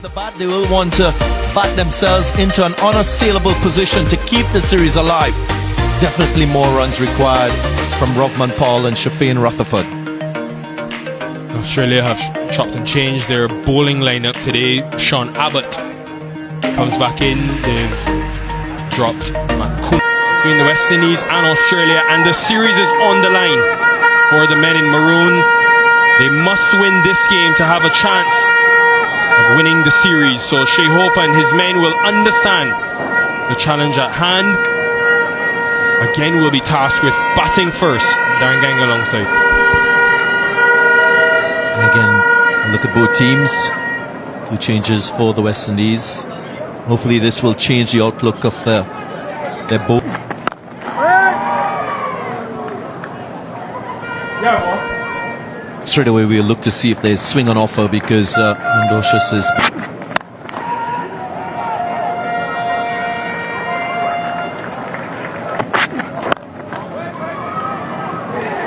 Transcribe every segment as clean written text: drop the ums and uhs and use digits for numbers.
The bat, they will want to bat themselves into an unassailable position to keep the series alive. Definitely more runs required from Rockman Paul and Shafeen Rutherford. Australia have chopped and changed their bowling lineup today. Sean Abbott comes back in. They've dropped McCool between the West Indies and Australia, and the series is on the line for the men in maroon. They must win this game to have a chance of winning the series. So Shea Hope and his men will understand the challenge at hand. Again, we'll be tasked with batting first. Darren Gang alongside. Again, look at both teams. 2 changes for the West Indies. Hopefully this will change the outlook of their both. Straight away we'll look to see if there's swing on offer, because Mendocious is...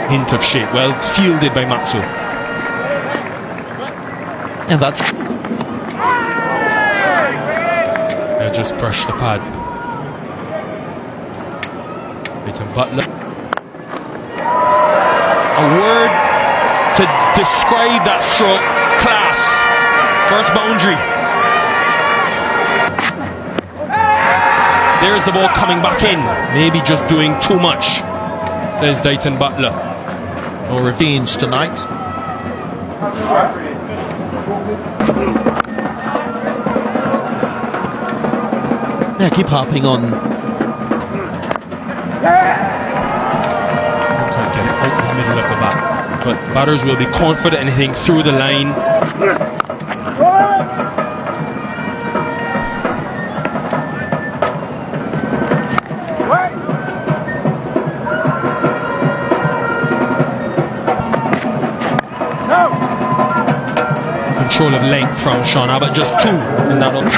Hint of shape, well fielded by Matsu. And that's... They'll just brush the pad. Leighton Butler. A word to describe that stroke: class. First boundary. There's the ball coming back in. Maybe just doing too much, says Leighton Butler. No revenge tonight. Yeah, keep harping on. Can't get it out the middle of the bat, but batters will be confident in hitting through the line. Control of length from Sean Abbott, just 2 in that one.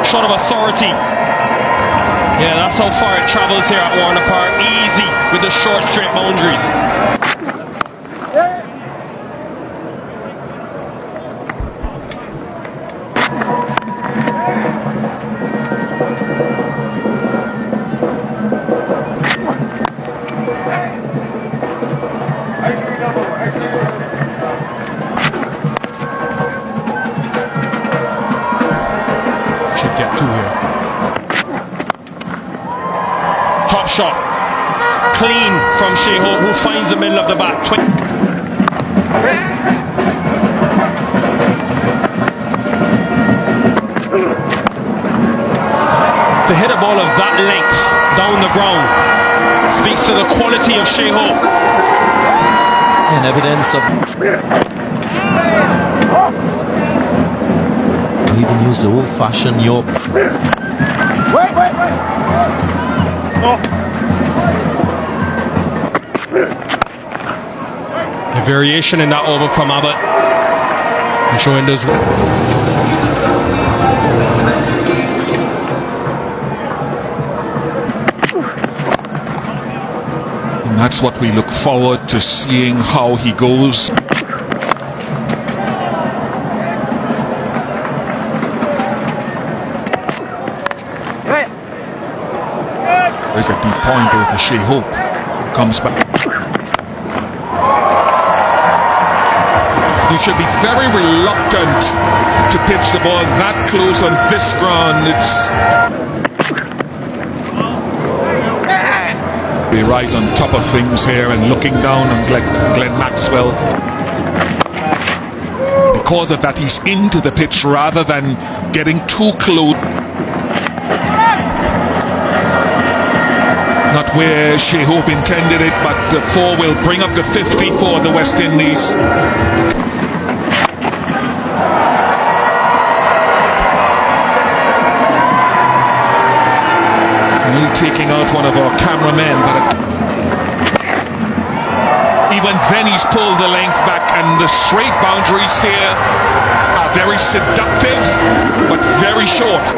Shot of authority. Yeah, that's how far it travels here at Warner Park. Easy with the short, straight boundaries. Should get 2 here. Top shot, clean from Shea Hope, who finds the middle of the bat. To hit a ball of that length down the ground speaks to the quality of Shea Hope. And evidence of... We even use the old-fashioned York. A variation in that over from Abbott, and showing this. And that's what we look forward to seeing, how he goes. There's a deep pointer for Shea Hope. Comes back. He should be very reluctant to pitch the ball that close on this ground. It's be right on top of things here and looking down on Glenn Maxwell. Because of that, he's into the pitch rather than getting too close. Not where Shea Hope intended it, but the 4 will bring up the 50 for the West Indies. Taking out one of our cameramen, but even then he's pulled the length back, and the straight boundaries here are very seductive but very short.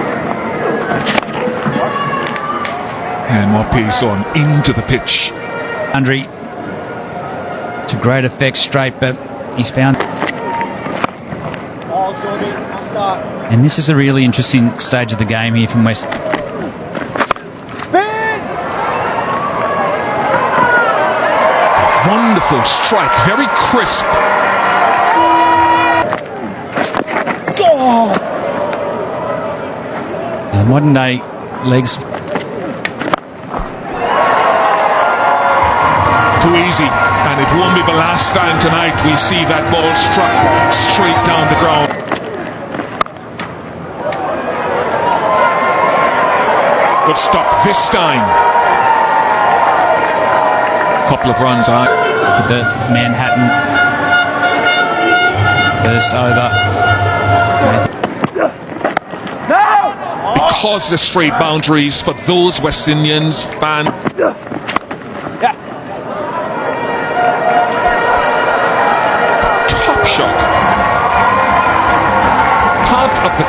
And more pace on into the pitch. Boundary to great effect straight, but he's found. And this is a really interesting stage of the game here from West. Wonderful strike, very crisp. Modern day legs. Too easy, and it won't be the last time tonight we see that ball struck straight down the ground. But stop this time. Couple of runs out. The Manhattan burst over. Because the straight boundaries for those West Indians fans. Top shot. Half of the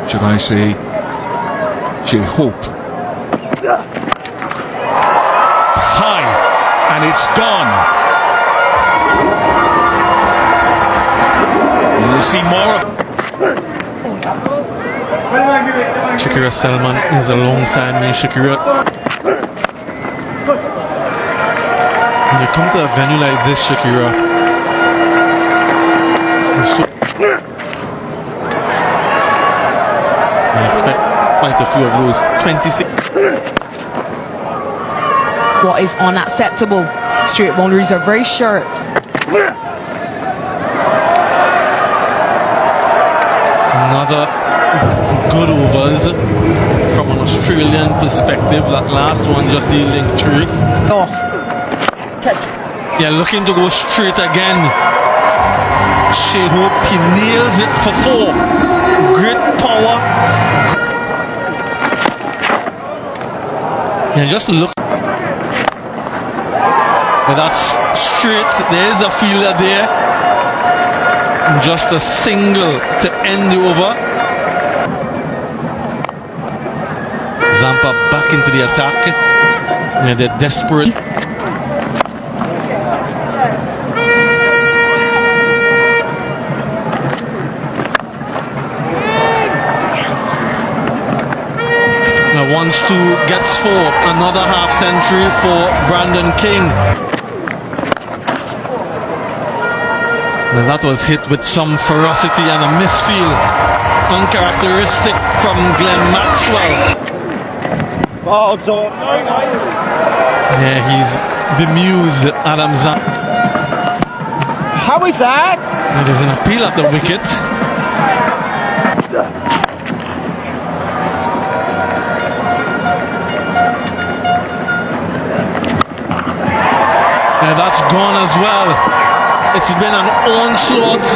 should I say, hope. It's high, and it's gone. We'll see more. Shakira Salman is alongside me. Shakira, when you come to a venue like this, Shakira, I expect quite a few of those 26. What is unacceptable? Straight boundaries are very short. Another good overs from an Australian perspective. That last one just yielding 3. Off. Catch. Yeah, looking to go straight again. Shea Hope, he nails it for 4. Great power. Yeah, just look. That's straight. There's a fielder there. Just a single to end the over. Zampa back into the attack. Yeah, they're desperate. Once 2 gets 4, another half century for Brandon King. Now that was hit with some ferocity and a misfield, uncharacteristic from Glenn Maxwell. Yeah, he's bemused, Adam Zan. How is that? There's an appeal at the wicket. That's gone as well. It's been an onslaught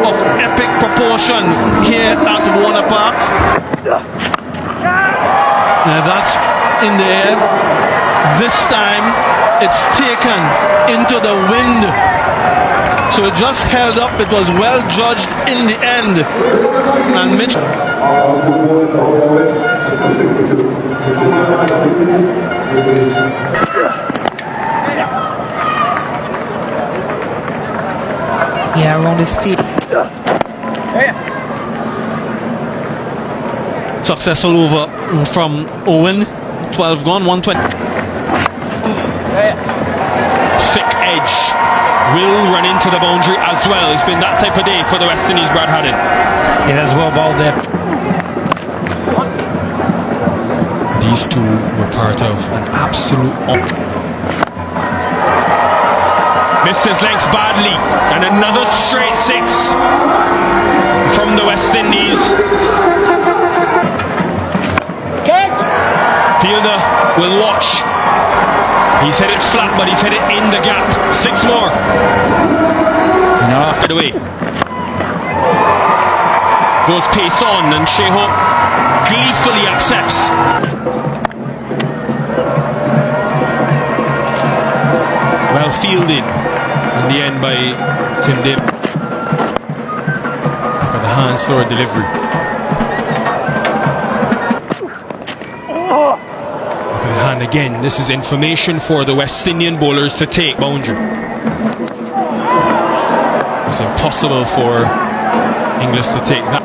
of epic proportion here at Warner Park. That's in the air. This time it's taken into the wind. So it just held up. It was well judged in the end. And Mitch. Yeah, around the stick. Successful over from Owen. 12 gone, 120. Thick edge. Will run into the boundary as well. It's been that type of day for the Westindies, Brad Haddon. It has well bowled there. These two were part of an absolute... Missed his length badly, and another straight 6 from the Westindies. Fielder will watch. He's hit it flat, but he's hit it in the gap. 6 more. No, after the way. Goes pace on, and Shea Hope gleefully accepts. Well fielded in the end by Tim Dib. But the hand slower delivery. And again, this is information for the West Indian bowlers to take boundary. It's impossible for English to take that.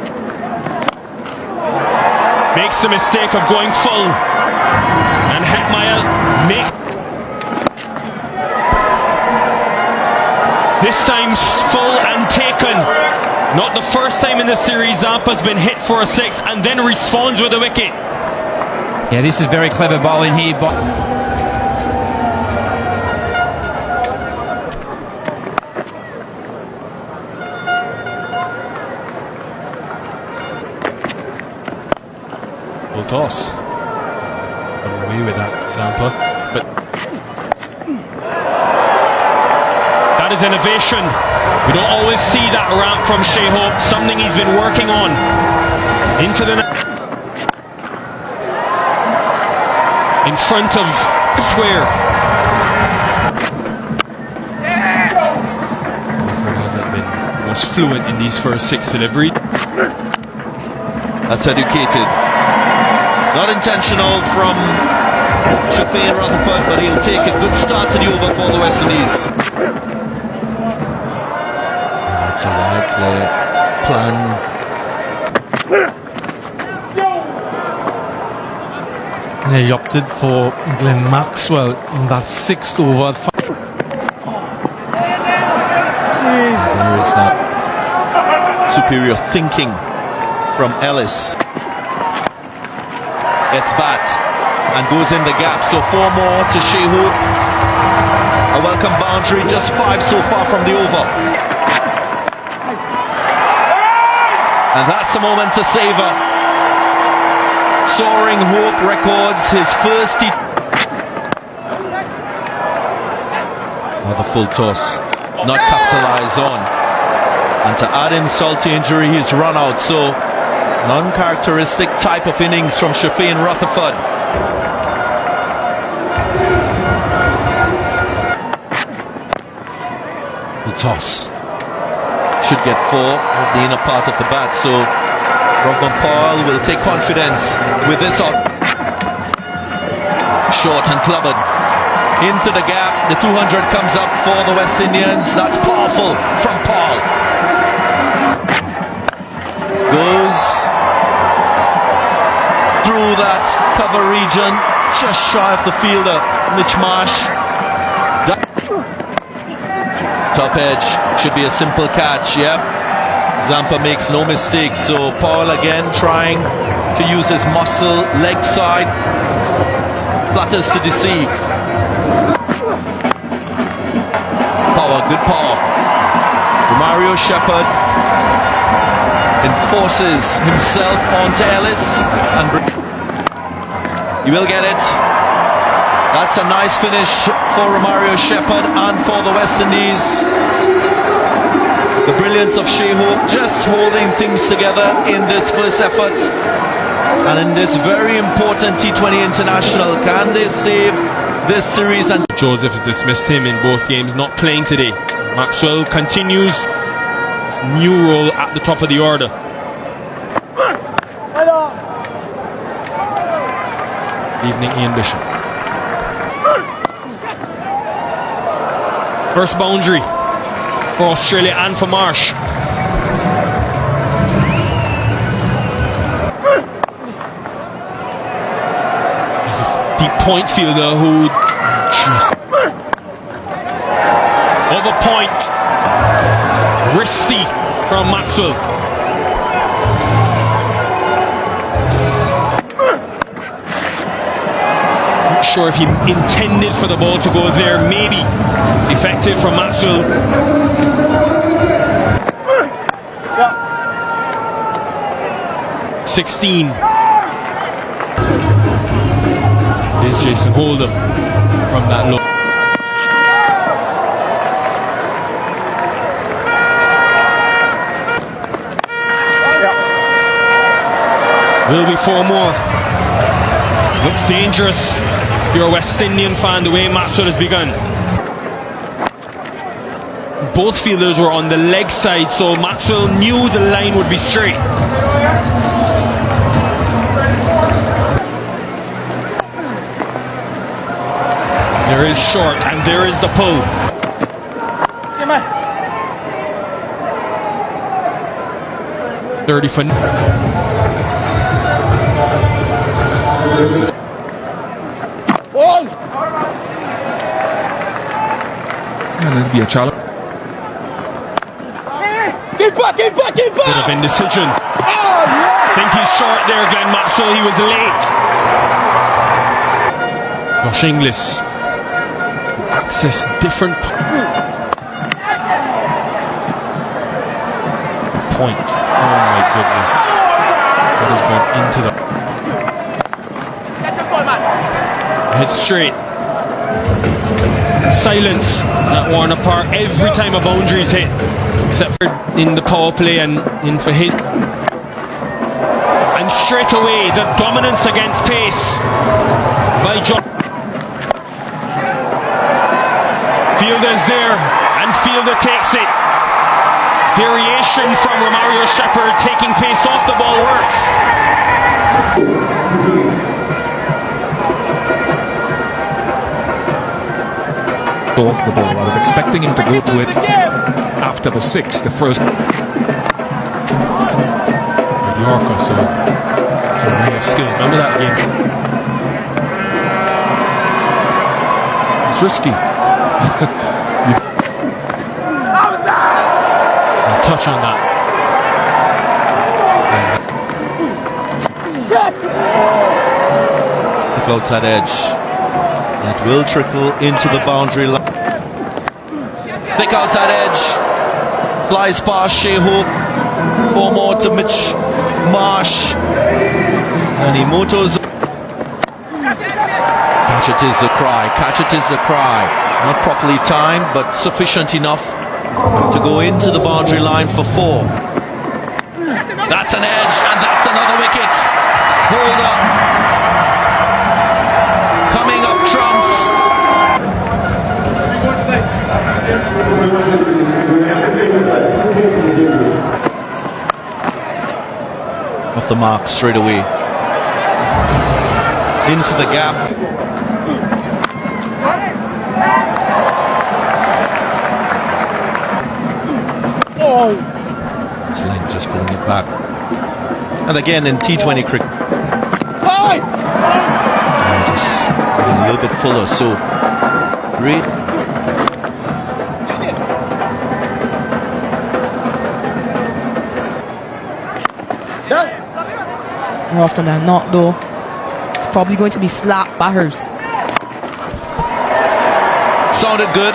Makes the mistake of going full, and Hetmeyer makes this time full and taken. Not the first time in the series Zampa's been hit for a 6 and then responds with a wicket. Yeah, this is very clever bowling here. Full toss. Got away with that, Zampa. But that is innovation. We don't always see that ramp from Shea Hope. Something he's been working on. Into the net. In front of square. Hasn't been most fluent in these first 6 deliveries. That's educated. Not intentional from Shafeen Rutherford, but he'll take a good start to the over for the Westindies. That's a wide play plan. He opted for Glenn Maxwell in that 6th over. There is that superior thinking from Ellis. Gets bat and goes in the gap. So 4 more to Shea Hope. A welcome boundary, just 5 so far from the over. And that's a moment to savor. Soaring Hope records his first another full toss, not capitalized on, and to add insult to injury, he's run out. So non-characteristic type of innings from Shafeen Rutherford. The toss should get 4 of the inner part of the bat, so Robin Paul will take confidence with this on. Short and clubbered into the gap. The 200 comes up for the West Indians. That's powerful from Paul. Goes through that cover region, just shy of the fielder, Mitch Marsh. Top edge, should be a simple catch, yep. Zampa makes no mistake, so Paul again trying to use his muscle, leg side, flutters to deceive. Power, good power. Mario Shepherd enforces himself onto Ellis, and you will get it. That's a nice finish for Romario Shepherd and for the Westindies. The brilliance of Shea Hope just holding things together in this first effort. And in this very important T20 International, can they save this series? And Joseph has dismissed him in both games, not playing today. Maxwell continues his new role at the top of the order. Evening, Ian Bishop. First boundary for Australia and for Marsh. There's a deep point fielder who... Over point. Wristy from Maxwell. Not sure if he intended for the ball to go there. Maybe. It's effective from Maxwell. 16. Here's Jason Holder from that low. Will be 4 more. Looks dangerous if you're a West Indian fan, the way Maxwell has begun. both fielders were on the leg side, so Maxwell knew the line would be straight. There is short, and there is the pull. 30 for... And it'll be a challenge. Keep back, keep back, keep Could have back! been decision. I think he's short there, Glenn Maxwell. He was late. Josh Inglis. Access different point. Oh my goodness. That has gone into the... Hit straight. Silence at Warner Park every time a boundary is hit, except for in the power play and in for hit. And straight away the dominance against pace by John. Fielder's there and Fielder takes it. Variation from Romario Shepherd, taking pace off the ball works. Off the ball. I was expecting him to go to it after the 6, the first. Yorker, so it's a array of skills. Remember that game? It's risky. A touch on that. Look outside edge. It will trickle into the boundary line. Thick outside edge. Flies past Shehu. 4 more to Mitch Marsh. And he motos. Catch it is a cry. Catch it is a cry. Not properly timed, but sufficient enough to go into the boundary line for 4. That's an edge, and that's another wicket. Hold up. Coming up trumps. Off the mark straight away. Into the gap. Oh! Sling just pulling it back. And again in T20 cricket. Hey! Just getting a little bit fuller, so great. More often than not, though, it's probably going to be flat batters. Sounded good.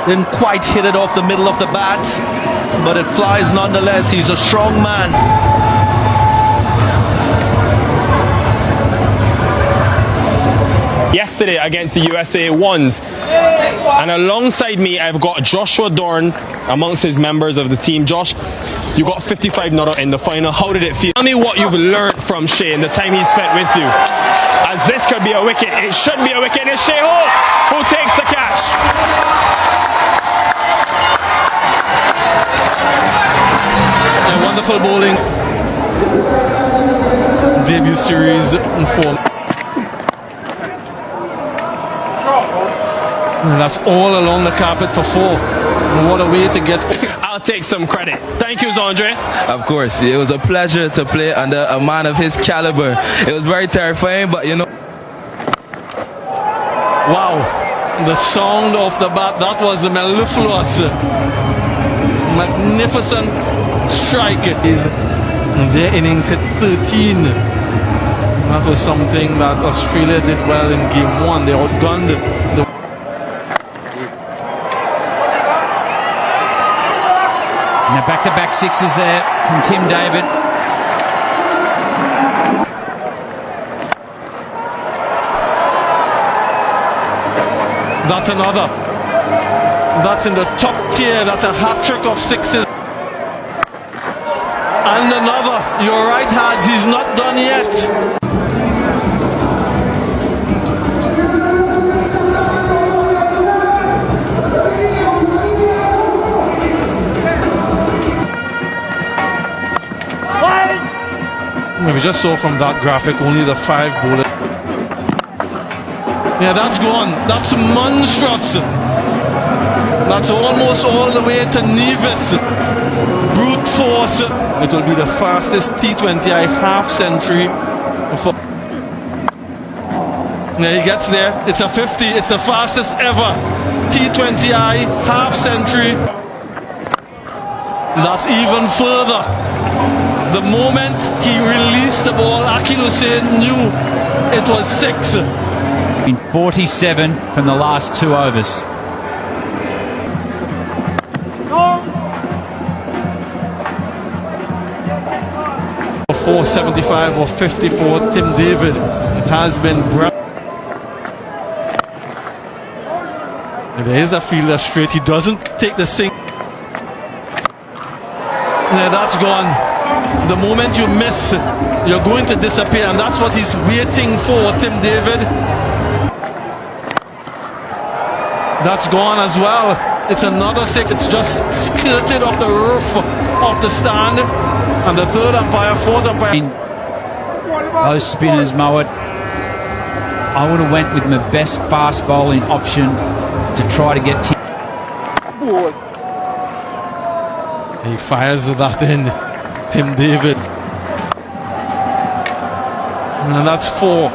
Didn't quite hit it off the middle of the bat, but it flies nonetheless. He's a strong man. Yesterday against the USA ones, and alongside me I've got Joshua Dorn amongst his members of the team. Josh, you got 55 not out in the final. How did it feel? Tell me what you've learned from Shea in the time he spent with you, as this could be a wicket. It should be a wicket. It's Shea who takes the catch. A wonderful bowling debut series in form. And that's all along the carpet for 4. And what a way to get. I'll take some credit. Thank you, Andre. Of course, it was a pleasure to play under a man of his caliber. It was very terrifying, but you know. Wow, the sound of the bat, that was a mellifluous, magnificent strike. Their innings hit 13. That was something that Australia did well in game 1. They outgunned the And the back-to-back sixes there from Tim David. That's another. That's in the top tier. That's a hat-trick of 6s. And another. You're right, Hads. He's not done yet. We just saw from that graphic only the 5 bowlers. Yeah, that's gone. That's monstrous. That's almost all the way to Nevis. Brute force. It will be the fastest T20I half century. Yeah, he gets there. It's a 50. It's the fastest ever T20I half century. That's even further. The moment he released the ball, Akil Hussain knew it was 6. In 47 from the last 2 overs. Or 475 or 54, Tim David. It has been. There is a fielder straight. He doesn't take the sink. Yeah, that's gone. The moment you miss, you're going to disappear, and that's what he's waiting for, Tim David. That's gone as well. It's another 6. It's just skirted off the roof of the stand. And the third umpire, fourth umpire. Those spinners mow it. I would have went with my best fast bowling option to try to get Tim. He fires that in, Tim David. And that's 4.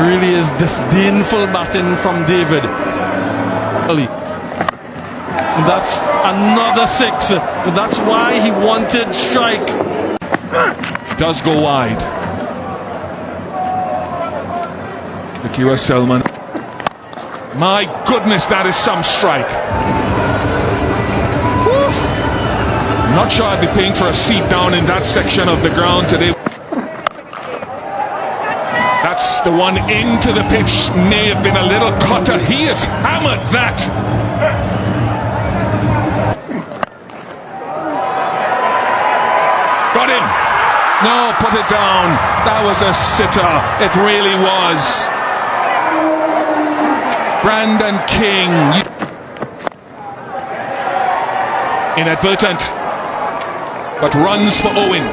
Really is disdainful batting from David. And that's another 6. That's why he wanted strike. Does go wide. Akira Selman. My goodness, that is some strike. Not sure I'd be paying for a seat down in that section of the ground today. That's the one into the pitch. May have been a little cutter. He has hammered that. Got him. No, put it down. That was a sitter. It really was. Brandon King. Inadvertent. But runs for Owen.